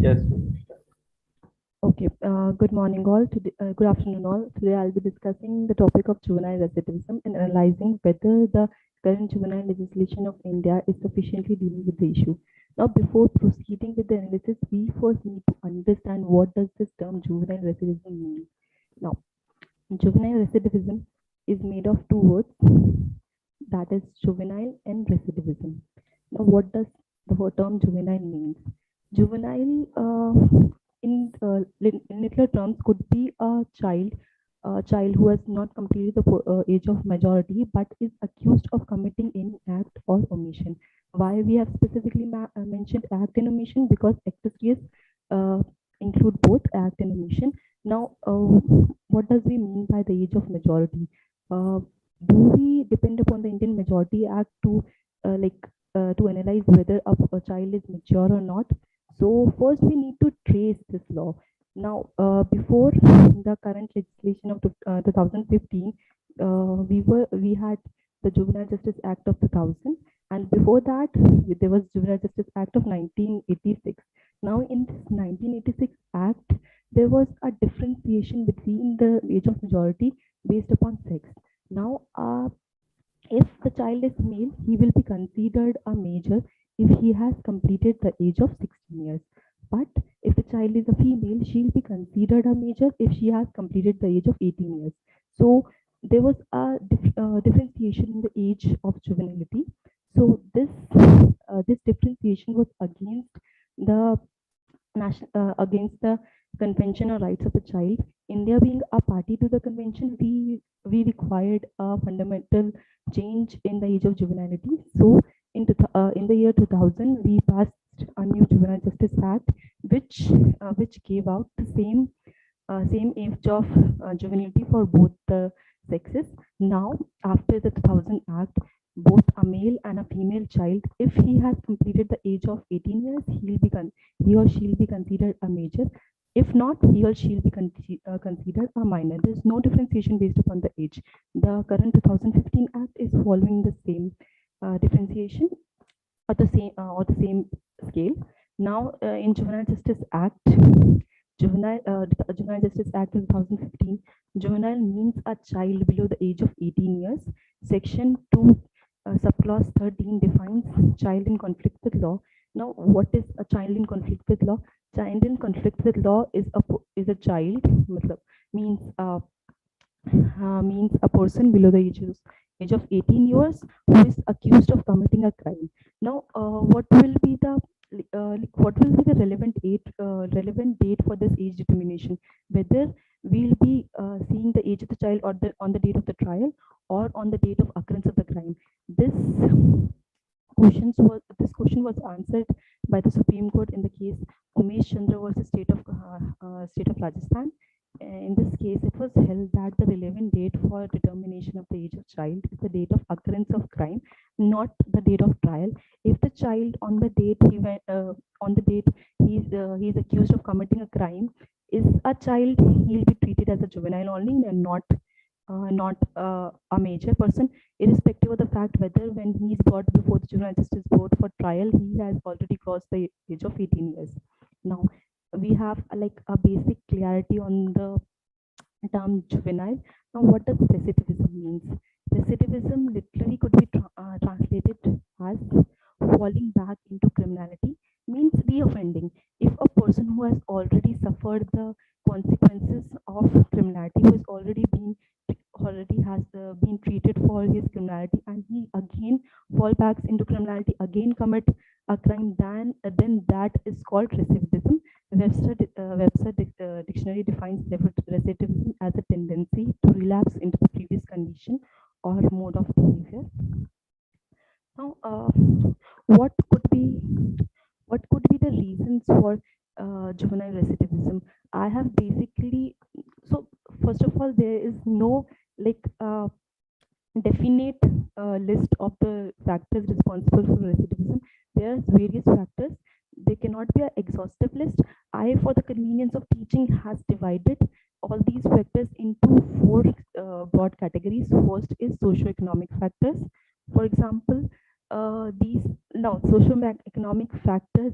Yes. Okay, good morning all. Good afternoon all. Today I'll be discussing the topic of juvenile recidivism and analyzing whether the current juvenile legislation of India is sufficiently dealing with the issue. Now, before proceeding with the analysis, we first need to understand what does this term juvenile recidivism mean. Now, juvenile recidivism is made of two words, that is juvenile and recidivism. Now, what does the word term juvenile means? Juvenile, in literal terms, could be a child who has not completed the age of majority but is accused of committing any act or omission. Why we have specifically mentioned act and omission? Because actus reus uh, include both act and omission. Now, what does we mean by the age of majority? Uh, do we depend upon the Indian Majority Act to analyze whether a child is mature or not? So first we need to trace this law. Now, before the current legislation of 2015, we had the Juvenile Justice Act of 2000, and before that there was Juvenile Justice Act of 1986. Now, in this 1986 Act, there was a differentiation between the age of majority based upon sex. Now, if the child is male, he will be considered a major if he has completed the age of 16 years. But if the child is a female, she'll be considered a major if she has completed the age of 18 years. So there was a differentiation in the age of juvenility. So this differentiation was the against the Convention on Rights of the Child. India being a party to the convention, we required a fundamental change in the age of juvenility. So in the year 2000, we passed a new Juvenile Justice Act, which gave out the same age of juvenility for both the sexes. Now, after the 2000 Act, both a male and a female child, if he has completed the age of 18 years, he or she will be considered a major. If not, he or she will be considered a minor. There is no differentiation based upon the age. The current 2015 Act is following the same differentiation or the same scale. Now, in Juvenile Justice Act 2015, juvenile means a child below the age of 18 years. Section 2, subclause 13 defines child in conflict with law. Now, what is a child in conflict with law? Child in conflict with law is a child, means a person below the age of 18 years who is accused of committing a crime. Now, what will be the relevant date for this age determination? Whether we'll be seeing the age of the child or on the date of the trial or on the date of occurrence of the crime. This question was answered by the Supreme Court in the case Umesh Chandra versus State of Rajasthan. In this case, it was held that the relevant date for determination of the age of child is the date of occurrence of crime, not the date of trial. If the child on the date he's accused of committing a crime is a child, he'll be treated as a juvenile only and not a major person, irrespective of the fact whether when he's brought before the juvenile justice board for trial, he has already crossed the age of 18 years. Now, we have like a basic clarity on the term juvenile. Now, what does recidivism means? Recidivism literally could be translated as falling back into criminality, means reoffending. If a person who has already suffered the consequences of criminality, who has already has been treated for his criminality, and he again fall back into criminality, again commit a crime, then that is called recidivism. Webster Dictionary defines recidivism as a tendency to relapse into the previous condition or mode of behavior. Now, what could be the reasons for juvenile recidivism? I have basically so first of all, there is no like definite list of the factors responsible for recidivism. There are various factors. They cannot be an exhaustive list. I, for the convenience of teaching, has divided all these factors into four broad categories. First is socioeconomic factors. For example, these now socio-economic factors.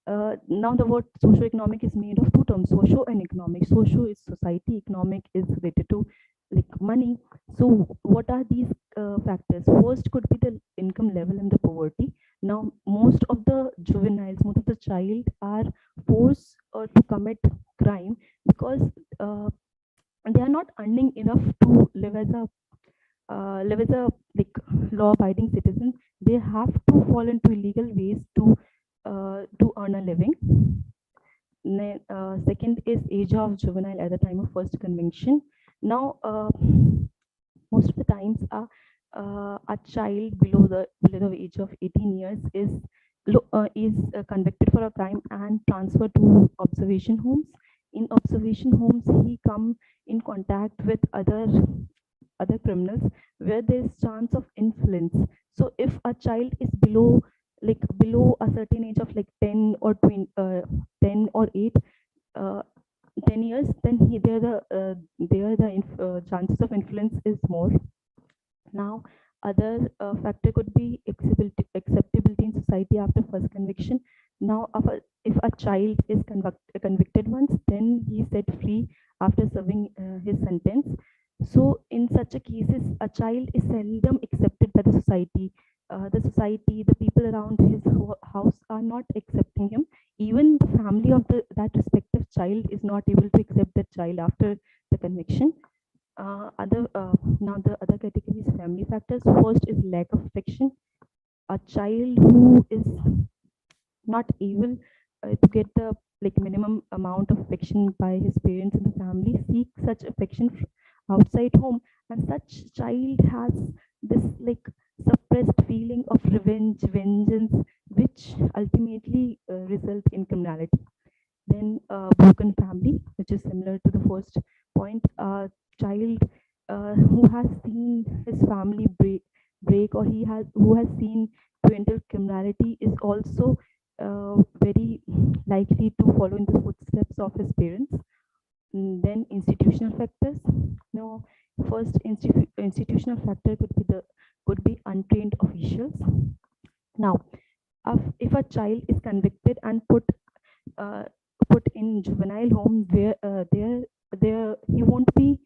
Now the word socio-economic is made of two terms, socio and economic. Socio is society, economic is related to like money. So what are these factors? First could be the income level and the poverty. Now most of the juveniles, most of the child are forced to commit crime because uh, they are not earning enough to live as a like law-abiding citizen. They have to fall into illegal ways to earn a living. Second is age of juvenile at the time of first conviction. Now, most of the times, a child below the age of 18 years is convicted for a crime and transferred to observation homes. In observation homes, he come in contact with other criminals where there is chance of influence. So if a child is below a certain age of like 10 or 20, 10 or 8 uh, 10 years, then there the chances of influence is more. Now, other factor could be acceptability in society after first conviction. Now, if a child is convicted once, then he is set free after serving his sentence. So, in such a cases, a child is seldom accepted by the society. The people around his house are not accepting him. Even the family of that respective child is not able to accept that child after the conviction. Other Now the other category is family factors. First is lack of affection. A child who is not able to get the like minimum amount of affection by his parents and the family seek such affection outside home, and such child has this like suppressed feeling of revenge, vengeance, which ultimately result in criminality. Then broken family, which is similar to the first point. A child who has seen his family break, or he has who has seen parental criminality is also very likely to follow in the footsteps of his parents. Then institutional factors. Now, first institutional factor could be untrained officials. Now, if a child is convicted and uh, put in juvenile home, where there he won't be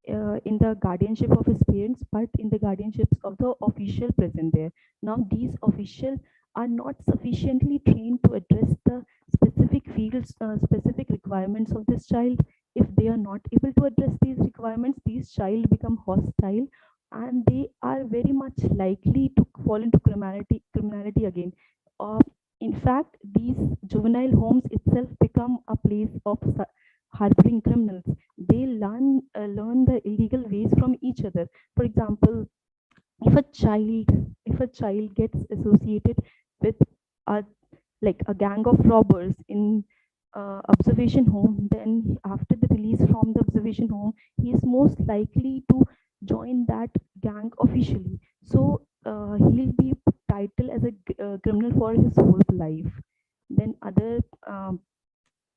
in the guardianship of his parents, but in the guardianships of the official present there. Now these officials are not sufficiently trained to address the specific fields, specific requirements of this child. If they are not able to address these requirements, these child become hostile, and they are very much likely to fall into criminality again. uh, in fact, these juvenile homes itself become a place of harboring criminals. They learn the illegal ways from each other. For example, if a child if a child gets associated with a like a gang of robbers in observation home, then after the release from the observation home, he is most likely to join that gang officially. So he'll be titled as a criminal for his whole life. Then other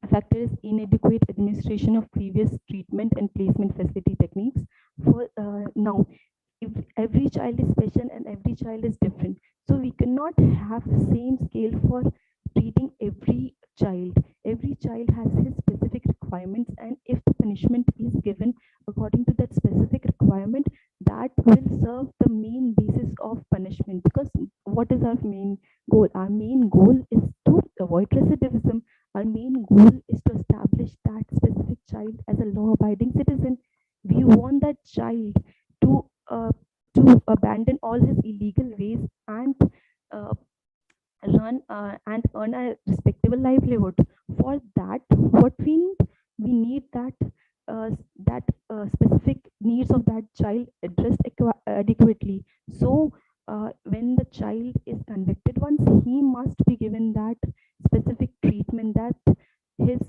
factor is inadequate administration of previous treatment and placement facility techniques. For now, if every child is special and every child is different, so we cannot have the same scale for treating every child has his specific requirements, and if the punishment is given according to that specific requirement, that will serve the main basis of punishment. Because what is our main goal? Our main goal is to avoid recidivism. Our main goal is to establish that specific child as a law abiding citizen. We want that child to uh, to abandon all his illegal ways and uh, run and earn a respectable livelihood. For that, what we need that specific needs of that child addressed adequately. So when the child is convicted once, he must be given that specific treatment his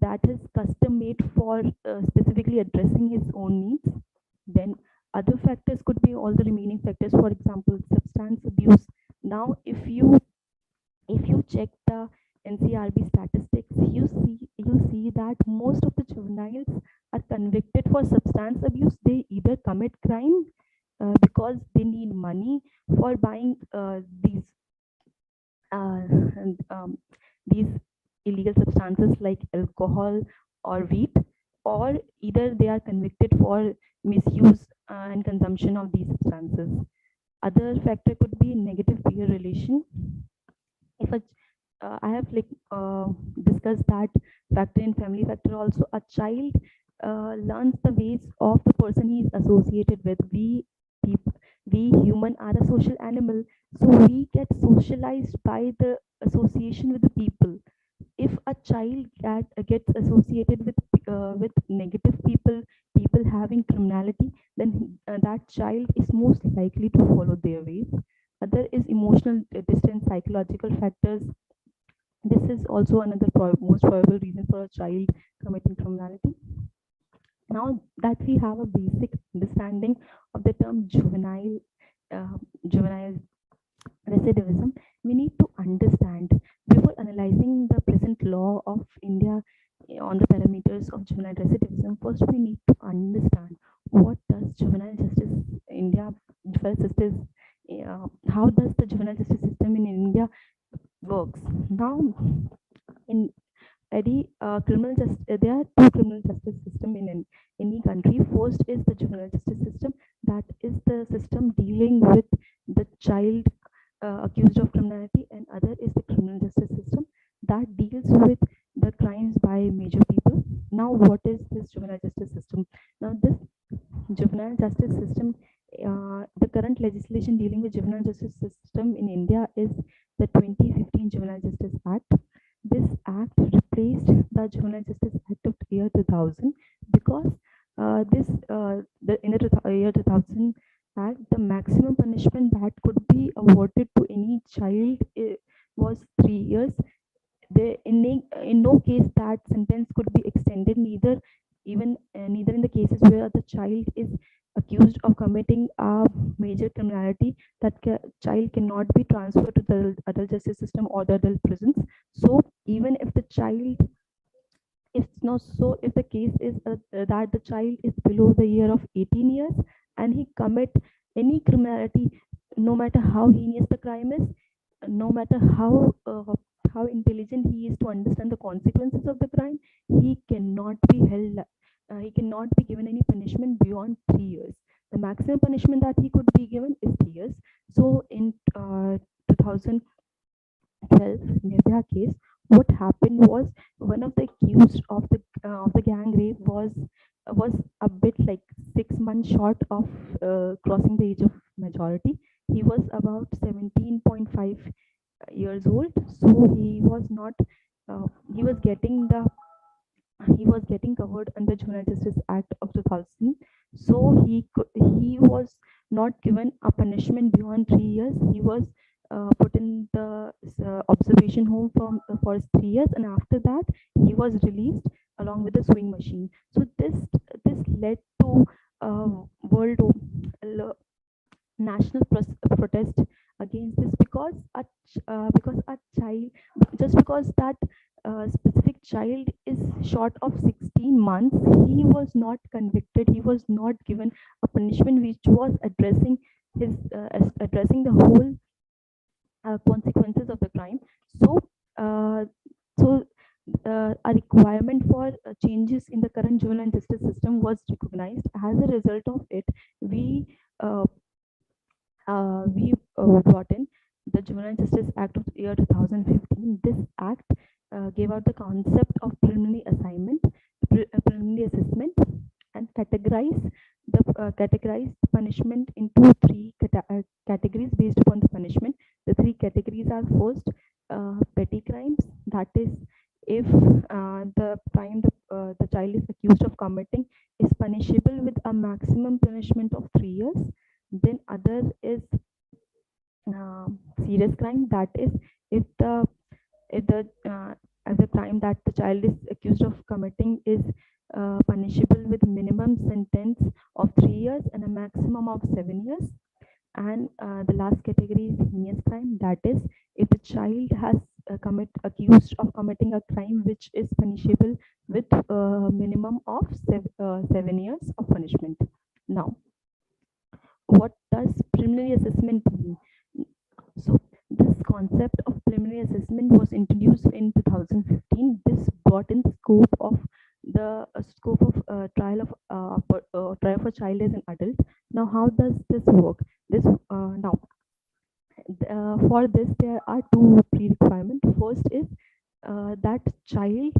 that is custom made for specifically addressing his own needs. Then other factors could be all the remaining factors. For example, substance abuse. Now, if you check the NCRB statistics, you see that most of the juveniles are convicted for substance abuse. They either commit crime because they need money, for buying and, these illegal substances like alcohol or wheat, or either they are convicted for misuse and consumption of these substances. Other factor could be negative peer relation. If a I have discussed that factor in family factor also. A child learns the ways of the person he is associated with. People, we human are a social animal, so we get socialized by the association with the people. If a child gets associated with negative people, people having criminality, then that child is most likely to follow their ways. Other is emotional distance, psychological factors. This is also another most probable reason for a child committing criminality. Now that we have a basic understanding of the term juvenile recidivism, we need to understand, before analyzing the present law of India on the parameters of juvenile recidivism, first we need to understand what does juvenile justice India juvenile justice how does the juvenile justice system in India works. Now, in criminal justice, there are two criminal justice system in any country. First is the juvenile justice system, that is the system dealing with the child accused of criminality, and other is the criminal justice system that deals with the crimes by major people. Now, what is this juvenile justice system? Now, this juvenile justice system, the current legislation dealing with juvenile justice system in India is the 2015 Juvenile Justice Act. This act replaced the Juvenile Justice Act of the year 2000, because in the year 2000 Act, the maximum punishment that could be awarded to any child was 3 years. In no case that sentence could be extended, neither in the cases where the child is accused of committing a major criminality, that child cannot be transferred to the adult justice system or the adult prisons. So even if the child if no so if the case is that the child is below the year of 18 years and he commit any criminality, no matter how heinous the crime is, no matter how intelligent he is to understand the consequences of the crime, he cannot be held. He cannot be given any punishment beyond 3 years. The maximum punishment that he could be given is 3 years. So in 2012 Nirbhaya case, what happened was one of the accused of the gang rape was a bit like 6 months short of crossing the age of majority. He was about 17.5 years old, so uh, he was getting the he was getting covered under Juvenile Justice Act of 2000. So he was not given a punishment beyond 3 years. He was put in the observation home for 3 years, and after that he was released along with the sewing machine. So this led to world national protest against this, because a child, just because that specific child is short of 16 months, he was not convicted, he was not given a punishment which was addressing the whole consequences of the crime. So uh, so a requirement for changes in the current juvenile justice system was recognized. As a result of it, we uh, we brought in the Juvenile Justice Act of the year 2015. This act gave out the concept of preliminary assessment, and categorized punishment into three categories based upon the punishment. The three categories are: first, petty crimes, that is, if the crime the child is accused of committing is punishable with a maximum punishment of 3 years. Then other is serious crime, that is, if the if the as a crime that the child is accused of committing is punishable with minimum sentence of 3 years and a maximum of 7 years. And the last category is heinous crime, that is, if the child has accused of committing a crime which is punishable with minimum of 7 years of punishment. Now, what does preliminary assessment mean? So this concept of preliminary assessment was introduced in 2015. This brought in scope of the scope of trial for child as an adult. Now, how does this work? This now For this there are two pre-requirements. First is that child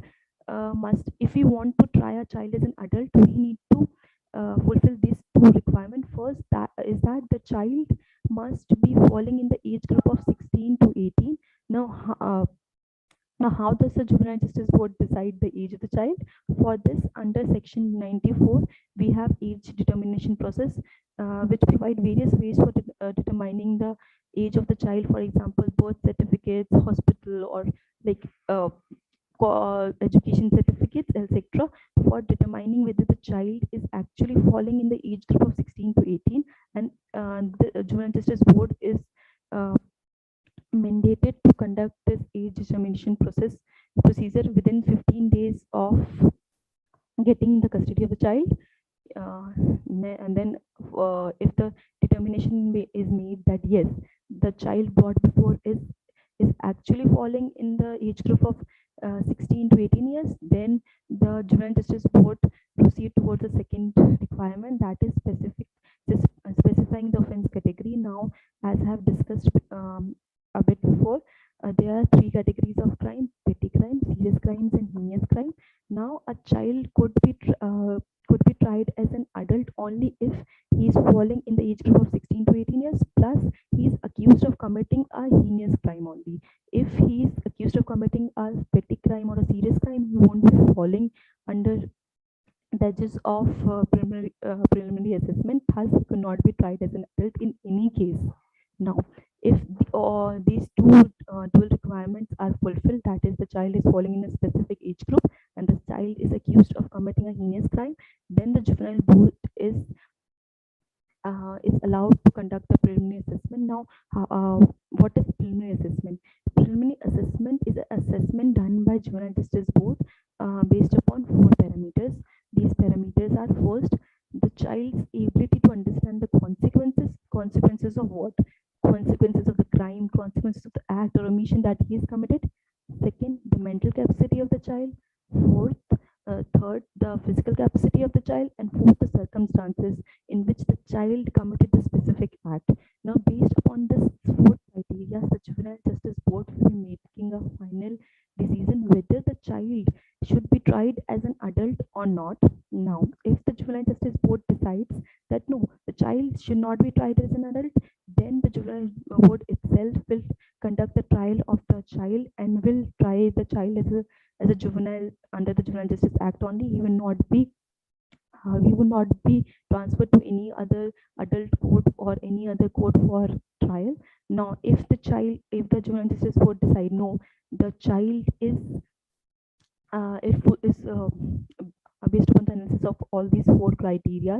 must, if we want to try a child as an adult, we need to fulfill these two requirements. First, that is that the child must be falling in the age group of 16 to 18. Now, how does the Juvenile Justice Board decide the age of the child? For this, under Section 94, we have age determination process, which provide various ways for determining the age of the child. For example, birth certificates, hospital, or like education certificates, etc., for determining whether the child is actually falling in the age group of 16 to 18. And the Juvenile Justice Board is uh, mandated to conduct this age determination procedure within 15 days of getting the custody of the child. And then if the determination is made that yes, the child brought before is actually falling in the age group of 16 to 18 years, then the Juvenile Justice Board proceed towards the second requirement, that is specifying the offense category. Now, as I have discussed a bit before, there are three categories of crime: petty crime, serious crimes, and heinous crime. Now, a child could be tried as an adult only if he is falling in the age group of 16 to 18 years, plus he is accused of committing a heinous crime only. If he is accused of committing a petty crime or a serious crime, he won't be falling under the judges of preliminary assessment. Thus, he could not be tried as an adult in any case. Now, if these dual requirements are fulfilled, that is, the child is falling in a specific age group and the child is accused of committing a heinous crime, then the juvenile board is allowed to conduct the preliminary assessment. Now, what is preliminary assessment? Preliminary assessment is an assessment done by Juvenile Justice Board based upon four parameters. These parameters are: first, the child's ability to understand the consequences. Consequences of what? Consequences of the crime, consequences of the act or omission that he has committed. Second, the mental capacity of the child. Fourth, third, the physical capacity of the child. And fourth, the circumstances in which the child committed the specific act. Now, based upon this four criteria, the Juvenile Justice Board will be making a final decision whether the child should be tried as an adult or not. Now, if the Juvenile Justice Board decides that no, the child should not be tried as an adult, then the Juvenile Board itself will conduct the trial of the child and will try the child as a juvenile under the Juvenile Justice Act only. He will not be transferred to any other adult court or any other court for trial. Now, if the Juvenile Justice Board decide no, the child is if is based upon the analysis of all these four criteria,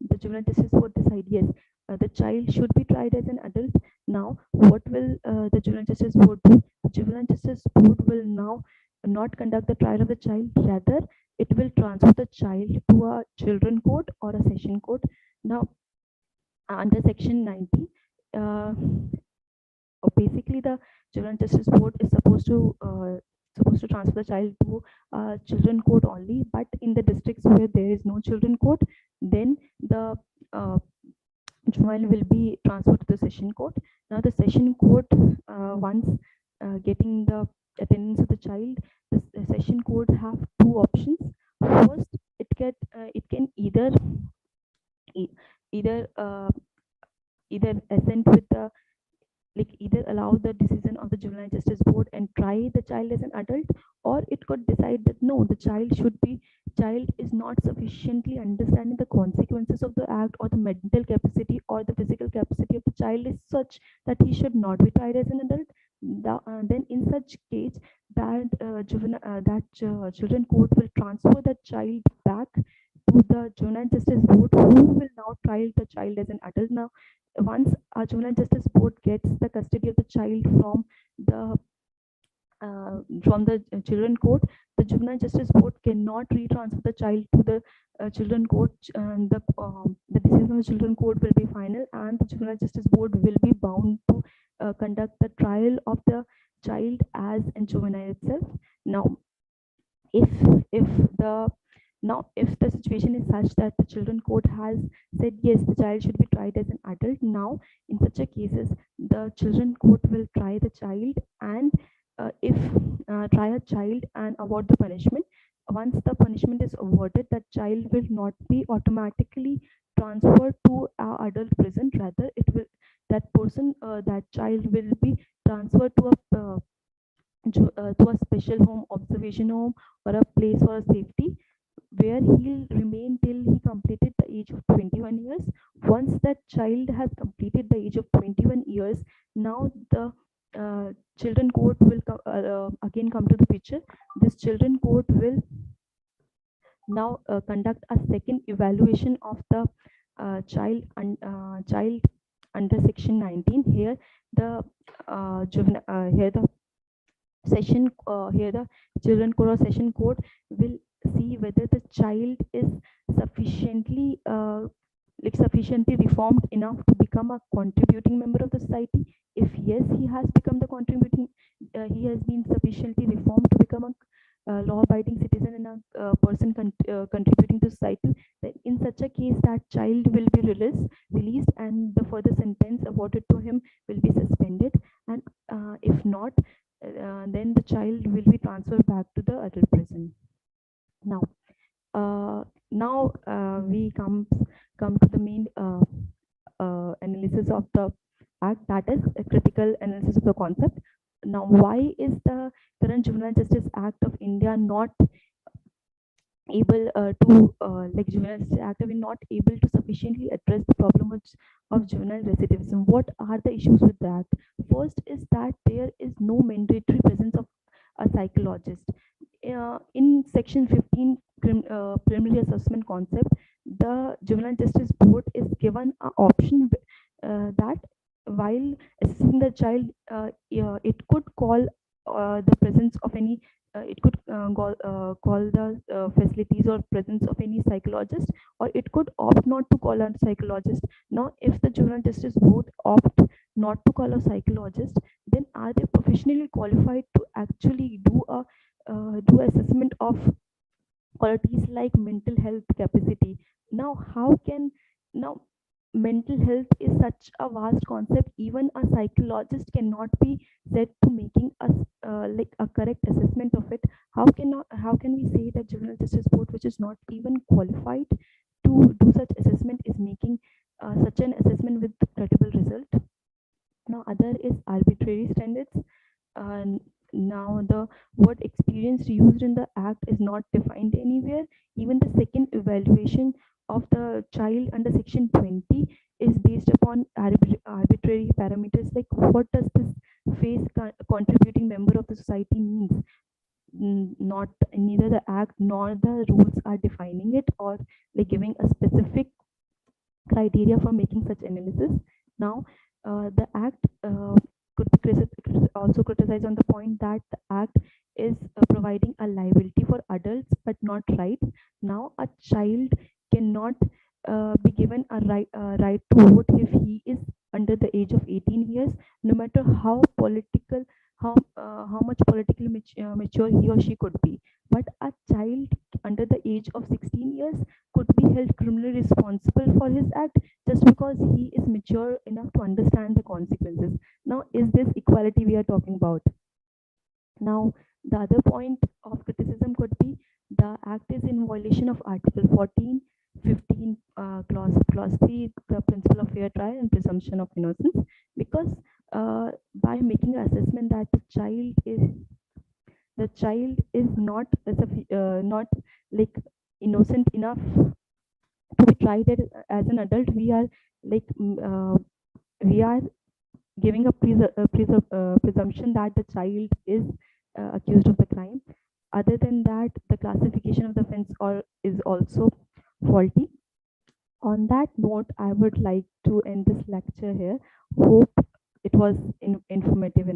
the Juvenile Justice Board decide yes, the child should be tried as an adult. Now, what will the Juvenile Justice Board do? The Juvenile Justice Board will now not conduct the trial of the child. Rather, it will transfer the child to a children court or a session court. Now, under Section 90, basically the Juvenile Justice Board is supposed to transfer the child to children court only. But in the districts where there is no children court, then the juvenile will be transferred to the session court. Now, the session court, once getting the attendance of the child, the session court have two options. First, it can either either assent with the either allow the decision of the Juvenile Justice Board and try the child as an adult, or it could decide that no, the child is not sufficiently understanding the consequences of the act, or the mental capacity or the physical capacity of the child is such that he should not be tried as an adult. Then in such case, children court will transfer the child back to the Juvenile Justice Board, who will now try the child as an adult. Now, once our Juvenile Justice Board gets the custody of the child from the from the children court, the juvenile justice board cannot retransfer the child to the children court, and the decision of the children court will be final, and the juvenile justice board will be bound to conduct the trial of the child as a juvenile itself. Now, if if the if the situation is such that the children court has said yes, the child should be tried as an adult, now in such a cases the children court will try the child, and if try a child and award the punishment. Once the punishment is awarded, that child will not be automatically transferred to adult prison. Rather, it will that person that child will be transferred to a special home, observation home, or a place for safety, where he'll remain till he completed the age of 21 years. Once that child has completed the age of 21 years, now the children court will again come to the picture. This children court will now conduct a second evaluation of the child under section 19. Here the here the here the children court or session court will see whether the child is sufficiently sufficiently reformed enough to become a contributing member of the society. If yes, he has become the contributing, he has been sufficiently reformed to become a law-abiding citizen and a person contributing to society, then in such a case that child will be released, and the further sentence awarded to him will be suspended. And if not, then the child will be transferred back to the adult prison. Now, we come to the main analysis of the act, that is a critical analysis of the concept. Now, why is the current Juvenile Justice Act of India not able to like Juvenile Justice Act is not able to sufficiently address the problem of juvenile recidivism? What are the issues with that? First is that there is no mandatory presence of a psychologist. In section 15 preliminary assessment concept, the Juvenile Justice Board is given an option that while assessing the child, it could call the presence of any it could call the facilities or presence of any psychologist, or it could opt not to call a psychologist. Now, if the Juvenile Justice Board opt not to call a psychologist, then are they professionally qualified to actually do assessment of qualities like mental health capacity? Now, how can now mental health is such a vast concept, even a psychologist cannot be said to making us like a correct assessment of it. How can we say that Juvenile Justice Board, which is not even qualified to do such assessment, is making such an assessment with credible result? Now, other is arbitrary standards. Now, the word experience used in the act is not defined anywhere. Even the second evaluation of the child under section 20 is based upon arbitrary parameters, like what does this face contributing member of the society means? Not neither the act nor the rules are defining it, or like giving a specific criteria for making such analysis. Now, the act could be also criticized on the point that the act is providing a liability for adults but not rights. Now, a child cannot be given a right to vote if he is under the age of 18 years, no matter how much politically mature he or she could be. But a child under the age of 16 years could be held criminally responsible for his act just because he is mature enough to understand the consequences. Now, is this equality we are talking about? Now, the other point of criticism could be the act is in violation of Article 14, 15, clause 3, the principle of fair trial and presumption of innocence, because by making an assessment that the child is not like innocent enough to be tried as an adult, we are like we are giving a presumption that the child is accused of the crime. Other than that, the classification of the offense is also faulty. On that note, I would like to end this lecture here. Hope it was informative enough.